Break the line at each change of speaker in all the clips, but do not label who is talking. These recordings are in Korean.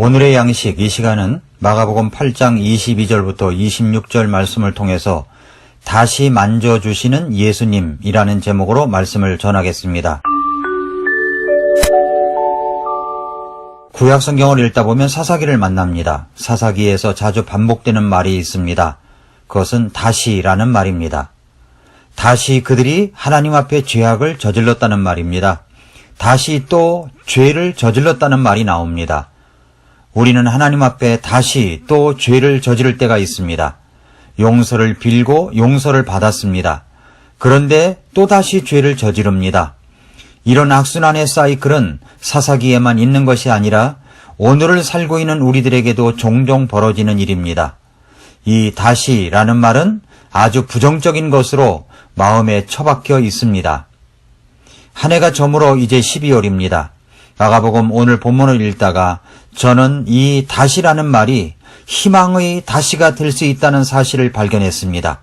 오늘의 양식 이 시간은 마가복음 8장 22절부터 26절 말씀을 통해서 다시 만져주시는 예수님이라는 제목으로 말씀을 전하겠습니다. 구약 성경을 읽다 보면 사사기를 만납니다. 사사기에서 자주 반복되는 말이 있습니다. 그것은 다시라는 말입니다. 다시 그들이 하나님 앞에 죄악을 저질렀다는 말입니다. 다시 또 죄를 저질렀다는 말이 나옵니다. 우리는 하나님 앞에 다시 또 죄를 저지를 때가 있습니다. 용서를 빌고 용서를 받았습니다. 그런데 또다시 죄를 저지릅니다. 이런 악순환의 사이클은 사사기에만 있는 것이 아니라 오늘을 살고 있는 우리들에게도 종종 벌어지는 일입니다. 이 다시라는 말은 아주 부정적인 것으로 마음에 처박혀 있습니다. 한 해가 저물어 이제 12월입니다. 마가복음 오늘 본문을 읽다가 저는 이 다시라는 말이 희망의 다시가 될 수 있다는 사실을 발견했습니다.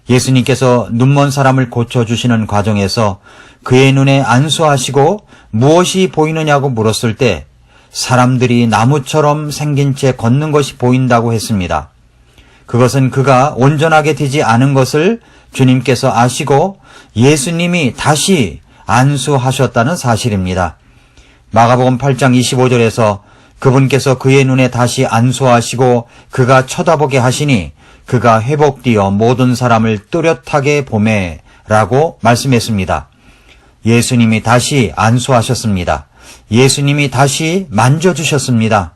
예수님께서 눈먼 사람을 고쳐주시는 과정에서 그의 눈에 안수하시고 무엇이 보이느냐고 물었을 때 사람들이 나무처럼 생긴 채 걷는 것이 보인다고 했습니다. 그것은 그가 온전하게 되지 않은 것을 주님께서 아시고 예수님이 다시 안수하셨다는 사실입니다. 마가복음 8장 25절에서 그분께서 그의 눈에 다시 안수하시고 그가 쳐다보게 하시니 그가 회복되어 모든 사람을 뚜렷하게 보매 라고 말씀했습니다. 예수님이 다시 안수하셨습니다. 예수님이 다시 만져주셨습니다.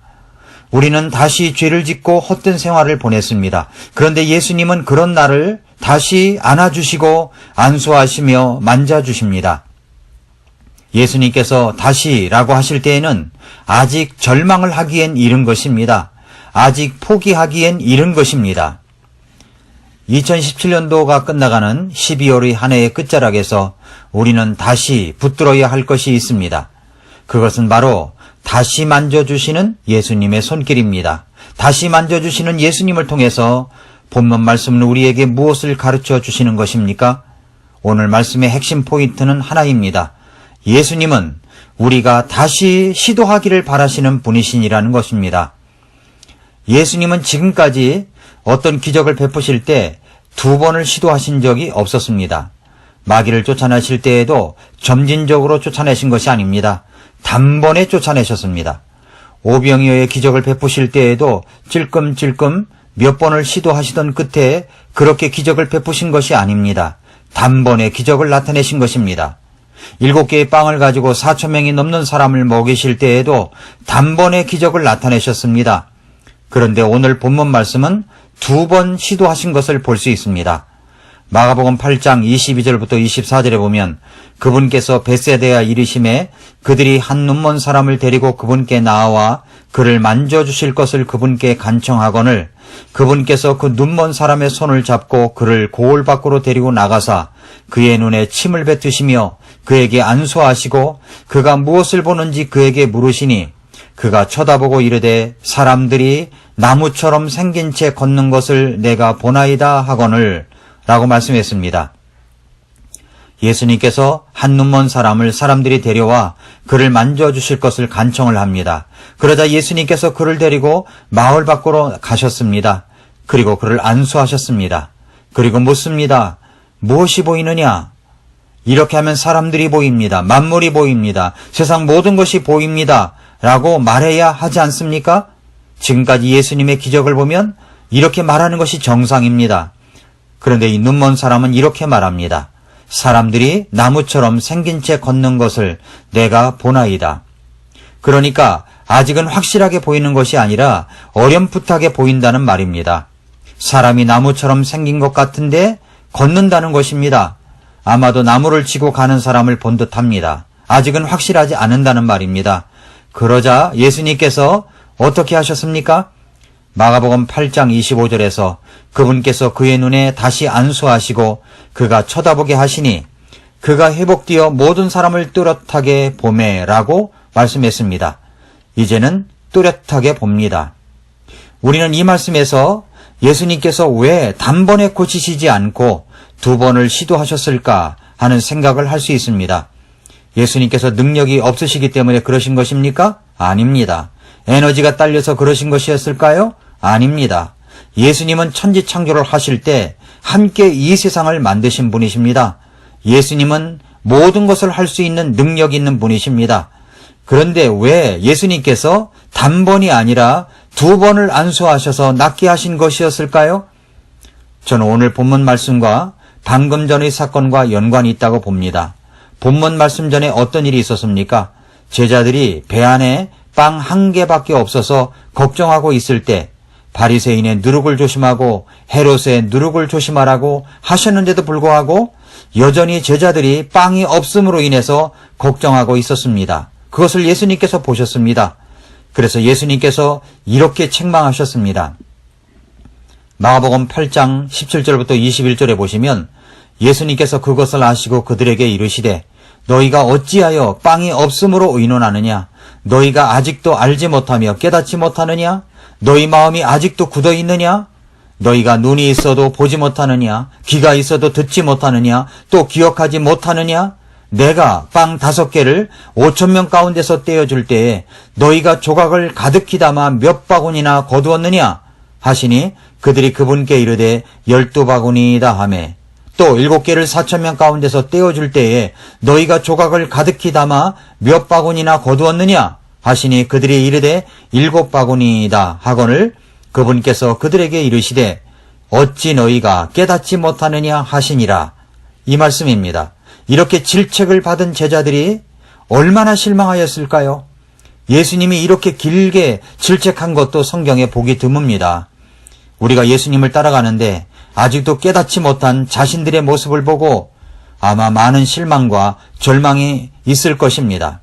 우리는 다시 죄를 짓고 헛된 생활을 보냈습니다. 그런데 예수님은 그런 나를 다시 안아주시고 안수하시며 만져주십니다. 예수님께서 다시라고 하실 때에는 아직 절망을 하기엔 이른 것입니다. 아직 포기하기엔 이른 것입니다. 2017년도가 끝나가는 12월의 한 해의 끝자락에서 우리는 다시 붙들어야 할 것이 있습니다. 그것은 바로 다시 만져주시는 예수님의 손길입니다. 다시 만져주시는 예수님을 통해서 본문 말씀은 우리에게 무엇을 가르쳐 주시는 것입니까? 오늘 말씀의 핵심 포인트는 하나입니다. 예수님은 우리가 다시 시도하기를 바라시는 분이시니라는 것입니다. 예수님은 지금까지 어떤 기적을 베푸실 때 2번을 시도하신 적이 없었습니다. 마귀를 쫓아내실 때에도 점진적으로 쫓아내신 것이 아닙니다. 단번에 쫓아내셨습니다. 오병이어의 기적을 베푸실 때에도 찔끔찔끔 몇 번을 시도하시던 끝에 그렇게 기적을 베푸신 것이 아닙니다. 단번에 기적을 나타내신 것입니다. 7개의 빵을 가지고 4,000명이 넘는 사람을 먹이실 때에도 단번에 기적을 나타내셨습니다. 그런데 오늘 본문 말씀은 2번 시도하신 것을 볼 수 있습니다. 마가복음 8장 22절부터 24절에 보면 그분께서 벳세다에 이르심에 그들이 한 눈먼 사람을 데리고 그분께 나와 그를 만져주실 것을 그분께 간청하거늘 그분께서 그 눈먼 사람의 손을 잡고 그를 고을 밖으로 데리고 나가사 그의 눈에 침을 뱉으시며 그에게 안수하시고 그가 무엇을 보는지 그에게 물으시니 그가 쳐다보고 이르되 사람들이 나무처럼 생긴 채 걷는 것을 내가 보나이다 하거늘 라고 말씀했습니다. 예수님께서 한 눈먼 사람을 사람들이 데려와 그를 만져주실 것을 간청을 합니다. 그러자 예수님께서 그를 데리고 마을 밖으로 가셨습니다. 그리고 그를 안수하셨습니다. 그리고 묻습니다. 무엇이 보이느냐? 이렇게 하면 사람들이 보입니다. 만물이 보입니다. 세상 모든 것이 보입니다. 라고 말해야 하지 않습니까? 지금까지 예수님의 기적을 보면 이렇게 말하는 것이 정상입니다. 그런데 이 눈먼 사람은 이렇게 말합니다. 사람들이 나무처럼 생긴 채 걷는 것을 내가 보나이다. 그러니까 아직은 확실하게 보이는 것이 아니라 어렴풋하게 보인다는 말입니다. 사람이 나무처럼 생긴 것 같은데 걷는다는 것입니다. 아마도 나무를 치고 가는 사람을 본 듯합니다. 아직은 확실하지 않는다는 말입니다. 그러자 예수님께서 어떻게 하셨습니까? 마가복음 8장 25절에서 그분께서 그의 눈에 다시 안수하시고 그가 쳐다보게 하시니 그가 회복되어 모든 사람을 뚜렷하게 보매라고 말씀했습니다. 이제는 뚜렷하게 봅니다. 우리는 이 말씀에서 예수님께서 왜 단번에 고치시지 않고 2번을 시도하셨을까 하는 생각을 할 수 있습니다. 예수님께서 능력이 없으시기 때문에 그러신 것입니까? 아닙니다. 에너지가 딸려서 그러신 것이었을까요? 아닙니다. 예수님은 천지창조를 하실 때 함께 이 세상을 만드신 분이십니다. 예수님은 모든 것을 할 수 있는 능력 있는 분이십니다. 그런데 왜 예수님께서 단번이 아니라 2번을 안수하셔서 낫게 하신 것이었을까요? 저는 오늘 본문 말씀과 방금 전의 사건과 연관이 있다고 봅니다. 본문 말씀 전에 어떤 일이 있었습니까? 제자들이 배 안에 빵 1개밖에 없어서 걱정하고 있을 때 바리새인의 누룩을 조심하고 헤롯의 누룩을 조심하라고 하셨는데도 불구하고 여전히 제자들이 빵이 없음으로 인해서 걱정하고 있었습니다. 그것을 예수님께서 보셨습니다. 그래서 예수님께서 이렇게 책망하셨습니다. 마가복음 8장 17절부터 21절에 보시면 예수님께서 그것을 아시고 그들에게 이르시되 너희가 어찌하여 빵이 없음으로 의논하느냐? 너희가 아직도 알지 못하며 깨닫지 못하느냐? 너희 마음이 아직도 굳어 있느냐? 너희가 눈이 있어도 보지 못하느냐? 귀가 있어도 듣지 못하느냐? 또 기억하지 못하느냐? 내가 빵 5개를 5,000명 가운데서 떼어줄 때에 너희가 조각을 가득히 담아 몇 바구니나 거두었느냐? 하시니 그들이 그분께 이르되 12바구니이다 하매 또 7개를 4,000명 가운데서 떼어줄 때에 너희가 조각을 가득히 담아 몇 바구니나 거두었느냐? 하시니 그들이 이르되 7바구니이다 하거늘 그분께서 그들에게 이르시되 어찌 너희가 깨닫지 못하느냐 하시니라. 이 말씀입니다. 이렇게 질책을 받은 제자들이 얼마나 실망하였을까요? 예수님이 이렇게 길게 질책한 것도 성경에 보기 드뭅니다. 우리가 예수님을 따라가는데 아직도 깨닫지 못한 자신들의 모습을 보고 아마 많은 실망과 절망이 있을 것입니다.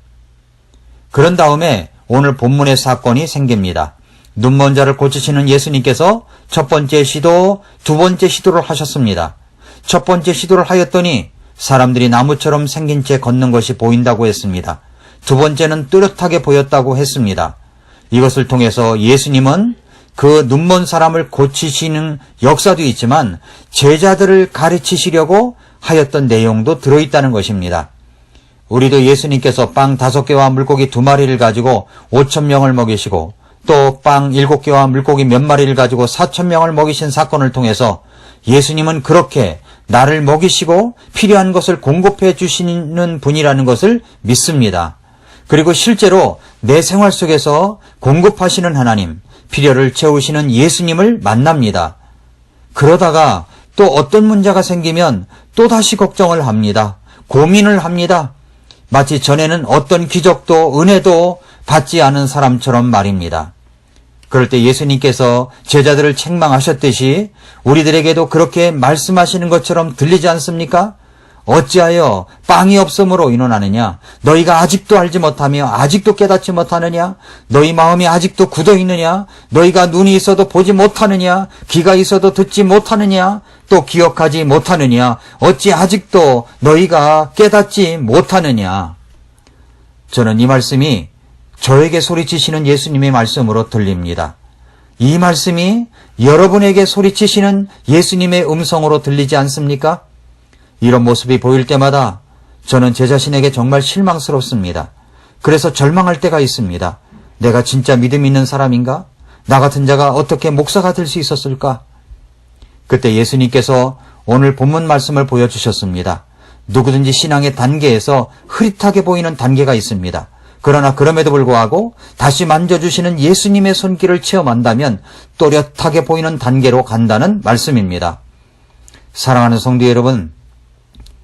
그런 다음에 오늘 본문의 사건이 생깁니다. 눈먼 자를 고치시는 예수님께서 첫 번째 시도, 두 번째 시도를 하셨습니다. 첫 번째 시도를 하였더니 사람들이 나무처럼 생긴 채 걷는 것이 보인다고 했습니다. 두 번째는 뚜렷하게 보였다고 했습니다. 이것을 통해서 예수님은 그 눈먼 사람을 고치시는 역사도 있지만 제자들을 가르치시려고 하였던 내용도 들어있다는 것입니다. 우리도 예수님께서 빵 5개와 물고기 2마리를 가지고 5,000명을 먹이시고 또 빵 7개와 물고기 몇 마리를 가지고 4,000명을 먹이신 사건을 통해서 예수님은 그렇게 나를 먹이시고 필요한 것을 공급해 주시는 분이라는 것을 믿습니다. 그리고 실제로 내 생활 속에서 공급하시는 하나님, 필요를 채우시는 예수님을 만납니다. 그러다가 또 어떤 문제가 생기면 또다시 걱정을 합니다. 고민을 합니다. 마치 전에는 어떤 기적도 은혜도 받지 않은 사람처럼 말입니다. 그럴 때 예수님께서 제자들을 책망하셨듯이 우리들에게도 그렇게 말씀하시는 것처럼 들리지 않습니까? 어찌하여 빵이 없음으로 의논하느냐? 너희가 아직도 알지 못하며 아직도 깨닫지 못하느냐? 너희 마음이 아직도 굳어 있느냐? 너희가 눈이 있어도 보지 못하느냐? 귀가 있어도 듣지 못하느냐? 또 기억하지 못하느냐? 어찌 아직도 너희가 깨닫지 못하느냐? 저는 이 말씀이 저에게 소리치시는 예수님의 말씀으로 들립니다. 이 말씀이 여러분에게 소리치시는 예수님의 음성으로 들리지 않습니까? 이런 모습이 보일 때마다 저는 제 자신에게 정말 실망스럽습니다. 그래서 절망할 때가 있습니다. 내가 진짜 믿음 있는 사람인가? 나 같은 자가 어떻게 목사가 될 수 있었을까? 그때 예수님께서 오늘 본문 말씀을 보여주셨습니다. 누구든지 신앙의 단계에서 흐릿하게 보이는 단계가 있습니다. 그러나 그럼에도 불구하고 다시 만져주시는 예수님의 손길을 체험한다면 또렷하게 보이는 단계로 간다는 말씀입니다. 사랑하는 성도 여러분,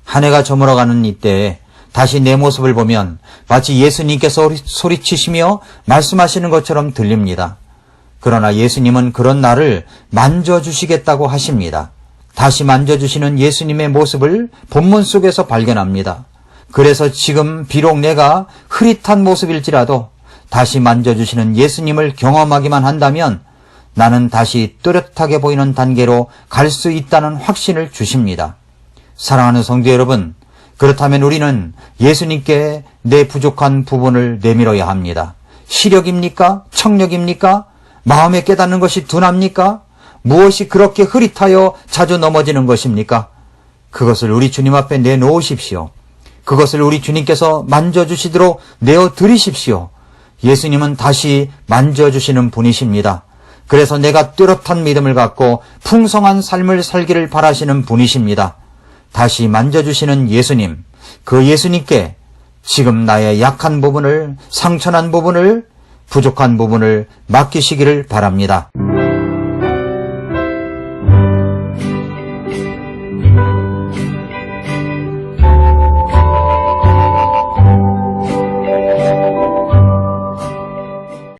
한 해가 저물어가는 이때에 다시 내 모습을 보면 마치 예수님께서 소리치시며 말씀하시는 것처럼 들립니다. 그러나 예수님은 그런 나를 만져주시겠다고 하십니다. 다시 만져주시는 예수님의 모습을 본문 속에서 발견합니다. 그래서 지금 비록 내가 흐릿한 모습일지라도 다시 만져주시는 예수님을 경험하기만 한다면 나는 다시 뚜렷하게 보이는 단계로 갈 수 있다는 확신을 주십니다. 사랑하는 성도 여러분, 그렇다면 우리는 예수님께 내 부족한 부분을 내밀어야 합니다. 시력입니까? 청력입니까? 마음에 깨닫는 것이 둔합니까? 무엇이 그렇게 흐릿하여 자주 넘어지는 것입니까? 그것을 우리 주님 앞에 내놓으십시오. 그것을 우리 주님께서 만져주시도록 내어드리십시오. 예수님은 다시 만져주시는 분이십니다. 그래서 내가 뚜렷한 믿음을 갖고 풍성한 삶을 살기를 바라시는 분이십니다. 다시 만져주시는 예수님, 그 예수님께 지금 나의 약한 부분을, 상처난 부분을, 부족한 부분을 맡기시기를 바랍니다.